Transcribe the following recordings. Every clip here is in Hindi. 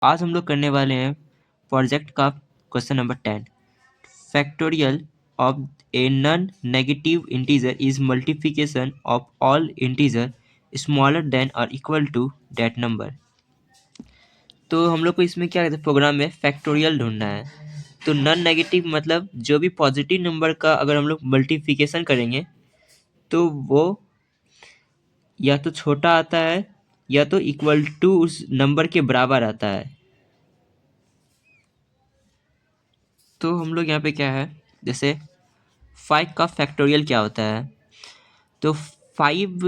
आज हम लोग करने वाले हैं प्रोजेक्ट का question number 10। Factorial of a non negative integer is multiplication of all integer smaller than और इक्वल टू दैट नंबर। तो हम लोग को इसमें क्या कहते हैं, प्रोग्राम में फैक्टोरियल ढूंढना है। तो नॉन नेगेटिव मतलब जो भी पॉजिटिव नंबर का अगर हम लोग मल्टीप्लिकेशन करेंगे तो वो या तो छोटा आता है या तो इक्वल टू उस नंबर के बराबर आता है। तो हम लोग यहाँ पे क्या है, जैसे 5 का फैक्टोरियल क्या होता है, तो 5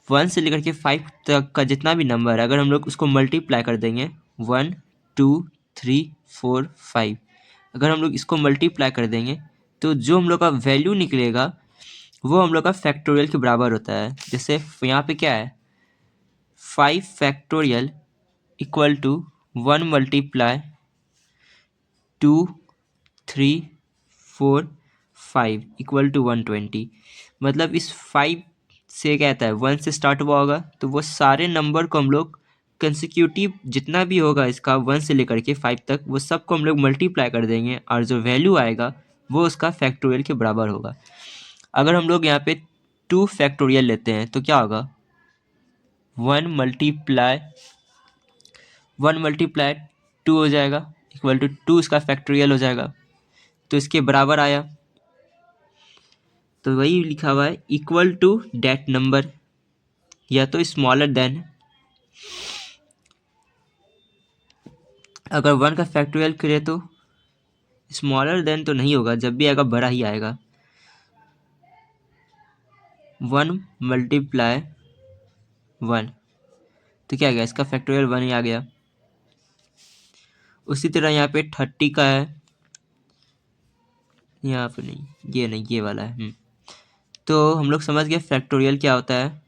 1 से लेकर के 5 तक का जितना भी नंबर है अगर हम लोग उसको मल्टीप्लाई कर देंगे 1 2 3 4 5, अगर हम लोग इसको मल्टीप्लाई कर देंगे तो जो हम लोग का वैल्यू निकलेगा वो हम लोग का फैक्टोरियल के बराबर होता है। जैसे यहाँ पे क्या है, 5 factorial equal to 1 multiply 2 3 4 5 equal to 120। मतलब इस 5 से क्या आता है, 1 से स्टार्ट हुआ होगा तो वो सारे नंबर को हम लोग कंसिक्यूटिव जितना भी होगा इसका 1 से लेकर के 5 तक वो सबको हम लोग मल्टीप्लाई कर देंगे और जो वैल्यू आएगा वो उसका फैक्टोरियल के बराबर होगा। अगर हम लोग यहाँ पे 2 फैक्टोरियल लेते हैं तो क्या होगा, 1 मल्टीप्लाई 2 हो जाएगा इक्वल टू 2 इसका फैक्टोरियल हो जाएगा, तो इसके बराबर आया। तो वही लिखा हुआ है इक्वल टू डैट नंबर या तो स्मॉलर देन। अगर 1 का फैक्टोरियल करें तो स्मॉलर देन तो नहीं होगा, जब भी आएगा बड़ा ही आएगा। 1 मल्टीप्लाई 1 तो क्या आ गया, इसका फैक्टोरियल 1 ही आ गया। उसी तरह यहाँ पे 30 का है, यहाँ पे नहीं ये वाला है। तो हम लोग समझ गए फैक्टोरियल क्या होता है।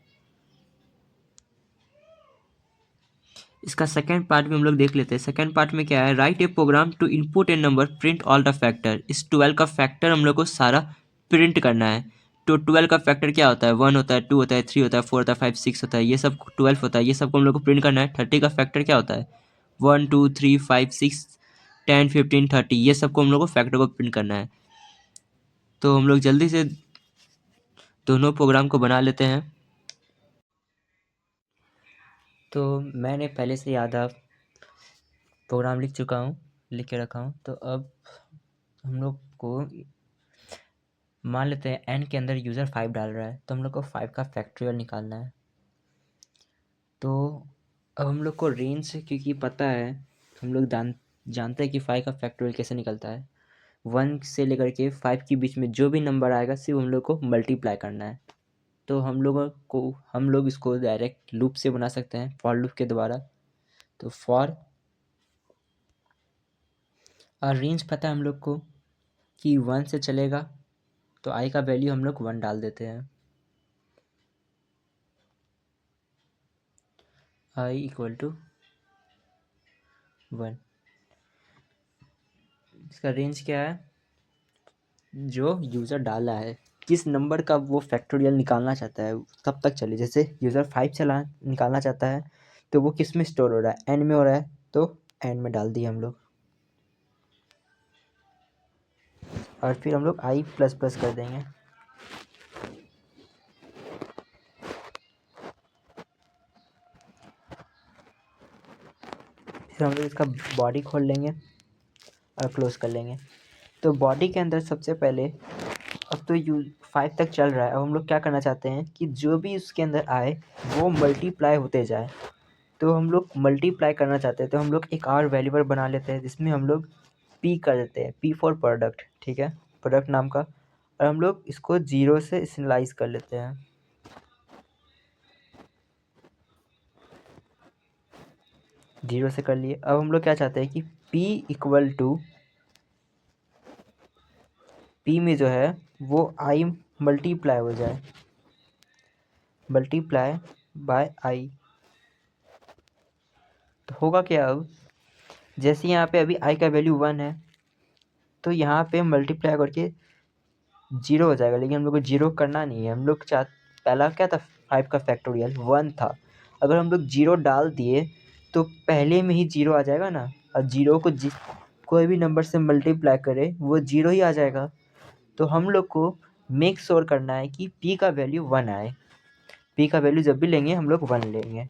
इसका सेकंड पार्ट भी हम लोग देख लेते हैं। सेकंड पार्ट में क्या है, write a program to input a number print all the factor. इस 12 का फैक्टर हम लोग को सारा प्रिंट करना है। तो 12 का फैक्टर क्या होता है, 1 होता है, 2 होता है, 3 होता है, 4 होता है, 5 6 होता है, ये सब 12 होता है, ये सबको हम लोग को प्रिंट करना है। 30 का फैक्टर क्या होता है, 1 2 3 5 6 10 15 30, ये सबको हम लोग को फैक्टर को प्रिंट करना है। तो हम लोग जल्दी से दोनों प्रोग्राम को बना लेते हैं। तो मैंने पहले से आधा प्रोग्राम लिख चुका हूँ, लिख के रखा हूँ। तो अब हम लोग को मान लेते हैं n के अंदर यूज़र 5 डाल रहा है तो हम लोग को 5 का फैक्टोरियल निकालना है। तो अब हम लोग को रेंज क्योंकि पता है, हम लोग जानते हैं कि 5 का फैक्टोरियल कैसे निकलता है। 1 से लेकर के 5 के बीच में जो भी नंबर आएगा सिर्फ हम लोग को मल्टीप्लाई करना है। तो हम लोग इसको डायरेक्ट लूप से बना सकते हैं, फॉर लूप के द्वारा। तो फॉर और रेंज पता है हम लोग को कि 1 से चलेगा तो i का वैल्यू हम लोग 1 डाल देते हैं। i equal to 1। इसका रेंज क्या है, जो यूज़र डाला है किस नंबर का वो फैक्टोरियल निकालना चाहता है तब तक चले। जैसे यूज़र 5 चला निकालना चाहता है तो वो किस में स्टोर हो रहा है, n में हो रहा है, तो n में डाल दिए हम लोग। और फिर हम लोग i प्लस प्लस कर देंगे। फिर हम लोग इसका बॉडी खोल लेंगे और क्लोज कर लेंगे। तो बॉडी के अंदर सबसे पहले अब तो 5 तक चल रहा है। अब हम लोग क्या करना चाहते हैं कि जो भी उसके अंदर आए वो मल्टीप्लाई होते जाए। तो हम लोग मल्टीप्लाई करना चाहते हैं तो हम लोग एक और वेरिएबल बना लेते हैं जिसमें हम लोग p कर देते हैं, p फॉर प्रोडक्ट, ठीक है, प्रोडक्ट नाम का। और हम लोग इसको 0 से इनिशियलाइज कर लेते हैं। 0 से कर लिए। अब हम लोग क्या चाहते हैं कि p इक्वल टू p में जो है वो i मल्टीप्लाई हो जाए, मल्टीप्लाई बाय i। तो होगा क्या, अब जैसे यहाँ पे अभी i का वैल्यू 1 है तो यहाँ पे मल्टीप्लाई करके 0 हो जाएगा, लेकिन हम लोग को 0 करना नहीं है। हम लोग पहला क्या था, 5 का फैक्टोरियल 1 था। अगर हम लोग 0 डाल दिए तो पहले में ही जीरो आ जाएगा ना, और जीरो को कोई भी नंबर से मल्टीप्लाई करे वो जीरो ही आ जाएगा। तो हम लोग को मेक श्योर करना है कि पी का वैल्यू 1 आए। पी का वैल्यू जब भी लेंगे हम लोग 1 लेंगे।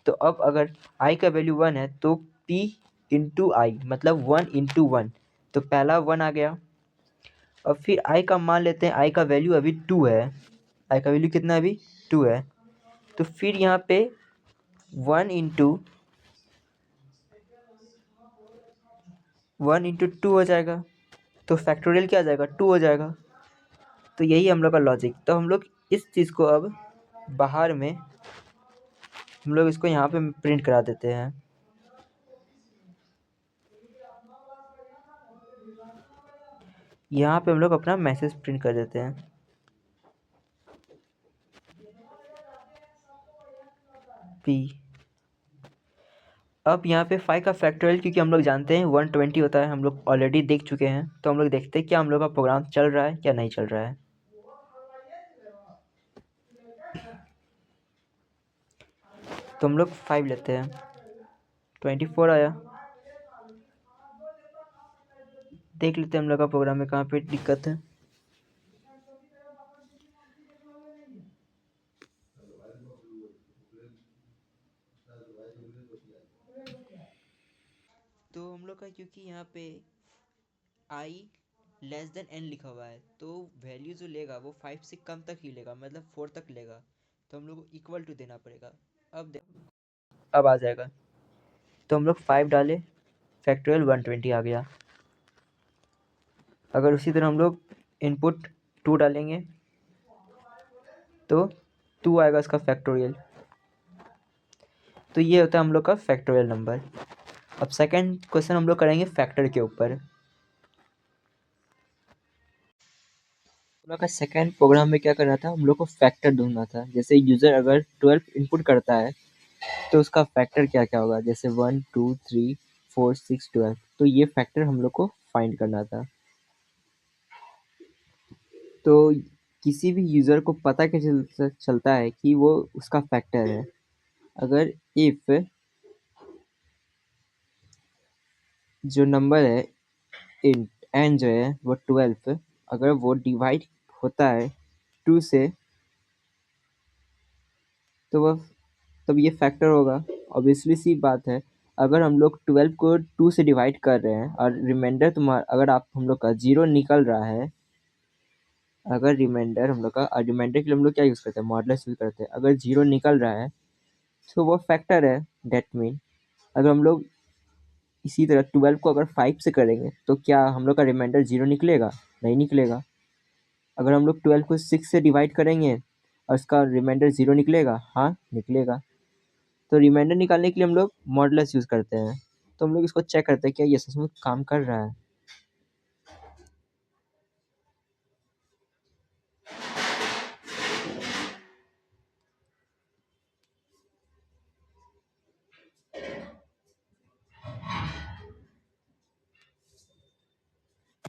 तो अब अगर आई का वैल्यू 1 है तो पी इंटू आई मतलब 1 × 1, तो पहला 1 आ गया। अब फिर आई का मान लेते हैं, आई का वैल्यू अभी 2 है। आई का वैल्यू कितना है अभी 2 है। तो फिर यहाँ पे 1 × 2 हो जाएगा, तो फैक्टोरियल क्या आ जाएगा 2 हो जाएगा। तो यही हम लोग का लॉजिक। तो हम लोग इस चीज़ को अब बाहर में हम लोग इसको यहाँ पे प्रिंट करा देते हैं। यहाँ पे हम लोग अपना मैसेज प्रिंट कर देते हैं। पी अब यहाँ पे 5 का फैक्टोरियल क्योंकि हम लोग जानते हैं 120 होता है, हम लोग ऑलरेडी देख चुके हैं। तो हम लोग देखते हैं क्या हम लोग का प्रोग्राम चल रहा है या नहीं चल रहा है। तो हम लोग 5 लेते हैं, 24 आया। देख लेते हैं हम लोग का प्रोग्राम में कहाँ पे दिक्कत है। तो हम लोग का क्योंकि यहाँ पे i n लिखा हुआ है, तो वैल्यू जो लेगा वो 5 से कम तक ही लेगा, मतलब 4 तक लेगा। तो हम लोग को इक्वल टू देना पड़ेगा। अब आ जाएगा। तो हम लोग 5 डाले, फैक्टोरियल 120 आ गया। अगर उसी तरह हम लोग इनपुट 2 डालेंगे तो 2 आएगा इसका फैक्टोरियल। तो ये होता है हम लोग का फैक्टोरियल नंबर। अब सेकंड क्वेश्चन हम लोग करेंगे फैक्टर के ऊपर। हम लोग का सेकंड प्रोग्राम में क्या करना था, हम लोग को फैक्टर ढूंढना था। जैसे यूज़र अगर 12 इनपुट करता है तो उसका फैक्टर क्या क्या होगा, जैसे 1 2 3 4 6 12। तो ये फैक्टर हम लोग को फाइंड करना था। तो किसी भी यूज़र को पता कैसे चलता है कि वो उसका फैक्टर है, अगर इफ़ जो नंबर है इंट एन जो है वो 12, अगर वो डिवाइड होता है 2 से तो वह तब ये फैक्टर होगा। ऑब्वियसली सी बात है, अगर हम लोग 12 को 2 से डिवाइड कर रहे हैं और रिमाइंडर तुम्हारा अगर आप हम लोग का 0 निकल रहा है, अगर रिमाइंडर हम लोग का रिमाइंडर के लिए हम लोग क्या यूज़ करते हैं, मॉडुलस यूज़ करते हैं। अगर 0 निकल रहा है तो वो फैक्टर है। डेट मीन अगर हम लोग इसी तरह 12 को अगर 5 से करेंगे तो क्या हम लोग का रिमाइंडर 0 निकलेगा, नहीं निकलेगा। अगर हम लोग 12 को 6 से डिवाइड करेंगे और उसका रिमाइंडर 0 निकलेगा, हाँ निकलेगा। तो रिमाइंडर निकालने के लिए हम लोग मॉडुलस यूज़ करते हैं। तो हम लोग इसको चेक करते हैं क्या ये सच में काम कर रहा है।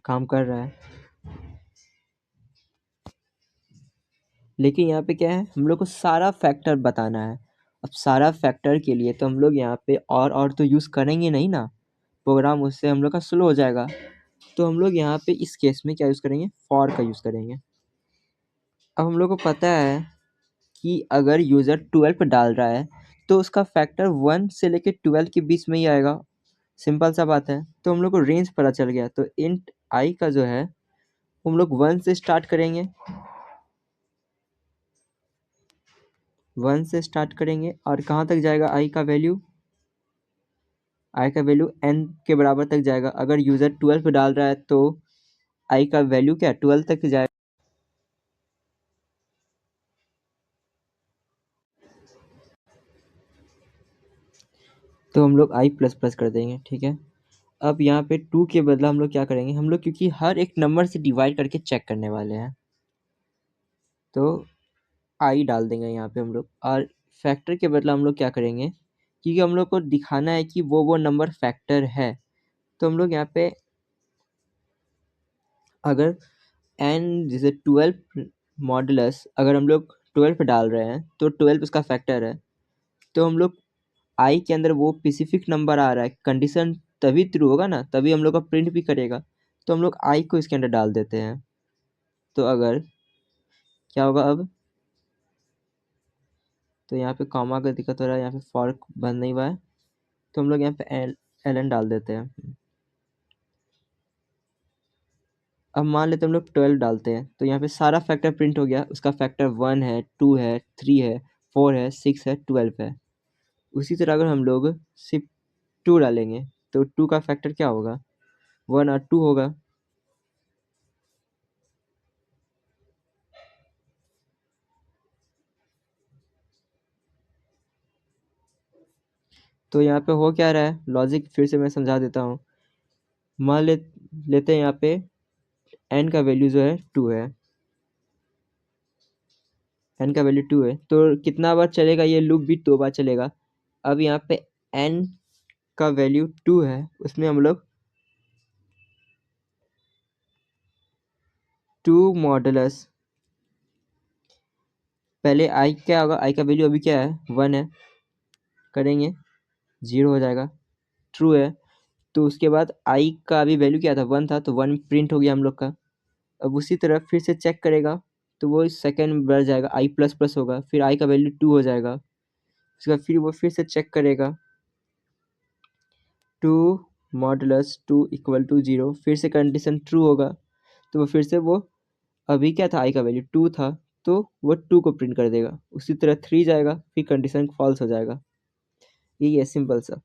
काम कर रहा है। लेकिन यहाँ पे क्या है, हम लोग को सारा फैक्टर बताना है। अब सारा फैक्टर के लिए तो हम लोग यहाँ पे और तो यूज़ करेंगे नहीं ना, प्रोग्राम उससे हम लोग का स्लो हो जाएगा। तो हम लोग यहाँ पे इस केस में क्या यूज़ करेंगे, फॉर का यूज़ करेंगे। अब हम लोग को पता है कि अगर यूज़र 12 डाल रहा है तो उसका फैक्टर 1 से लेके 12 के बीच में ही आएगा। सिंपल सा बात है। तो हम लोग को रेंज पता चल गया। तो इंट आई का जो है हम लोग 1 से स्टार्ट करेंगे, 1 से स्टार्ट करेंगे और कहाँ तक जाएगा आई का वैल्यू, आई का वैल्यू n के बराबर तक जाएगा। अगर यूज़र 12 डाल रहा है तो आई का वैल्यू क्या 12 तक जाएगा। तो हम लोग आई प्लस प्लस कर देंगे, ठीक है। अब यहाँ पे 2 के बदला हम लोग क्या करेंगे, हम लोग क्योंकि हर एक नंबर से डिवाइड करके चेक करने वाले हैं तो आई डाल देंगे यहाँ पे हम लोग। और फैक्टर के बदला हम लोग क्या करेंगे, क्योंकि हम लोग को दिखाना है कि वो नंबर फैक्टर है, तो हम लोग यहाँ पे अगर एन जैसे 12 मॉडुलस अगर हम लोग 12 डाल रहे हैं तो 12 उसका फैक्टर है। तो हम लोग आई के अंदर वो स्पेसिफिक नंबर आ रहा है, कंडीशन तभी ट्रू होगा ना, तभी हम लोग का प्रिंट भी करेगा। तो हम लोग आई को इसके अंदर डाल देते हैं। तो अगर क्या होगा अब, तो यहाँ पे कॉमा का दिक्कत हो रहा है, यहाँ पे फॉर बन नहीं हुआ है, तो हम लोग यहाँ पे एल एन डाल देते हैं। अब मान लेते हैं हम लोग 12 डालते हैं, तो यहाँ पे सारा फैक्टर प्रिंट हो गया, उसका फैक्टर 1 है, 2 है, 3 है, 4 है, 6 है, 12 है। उसी तरह अगर हम लोग सिर्फ 2 डालेंगे तो 2 का फैक्टर क्या होगा, 1 और 2 होगा। तो यहाँ पे हो क्या रहा है, लॉजिक फिर से मैं समझा देता हूँ। मान लेते हैं यहाँ पे एन का वैल्यू जो है 2 है, एन का वैल्यू 2 है, तो कितना बार चलेगा ये लूप भी, 2 बार चलेगा। अब यहाँ पे एन का वैल्यू 2 है, उसमें हम लोग 2 मॉडुलस, पहले आई क्या होगा, आई का वैल्यू अभी क्या है 1 है, करेंगे 0 हो जाएगा, ट्रू है। तो उसके बाद आई का अभी वैल्यू क्या था 1 था, तो 1 प्रिंट हो गया हम लोग का। अब उसी तरह फिर से चेक करेगा, तो वो सेकंड बढ़ जाएगा, आई प्लस प्लस होगा, फिर आई का वैल्यू 2 हो जाएगा। उसके बाद फिर वो फिर से चेक करेगा, 2 मॉडुलस 2 इक्वल टू 0, फिर से कंडीशन ट्रू होगा, तो वो फिर से वो अभी क्या था, आई का वैल्यू 2 था, तो वो 2 को प्रिंट कर देगा। उसी तरह 3 जाएगा, फिर कंडीशन फॉल्स हो जाएगा। यही है सिंपल सा।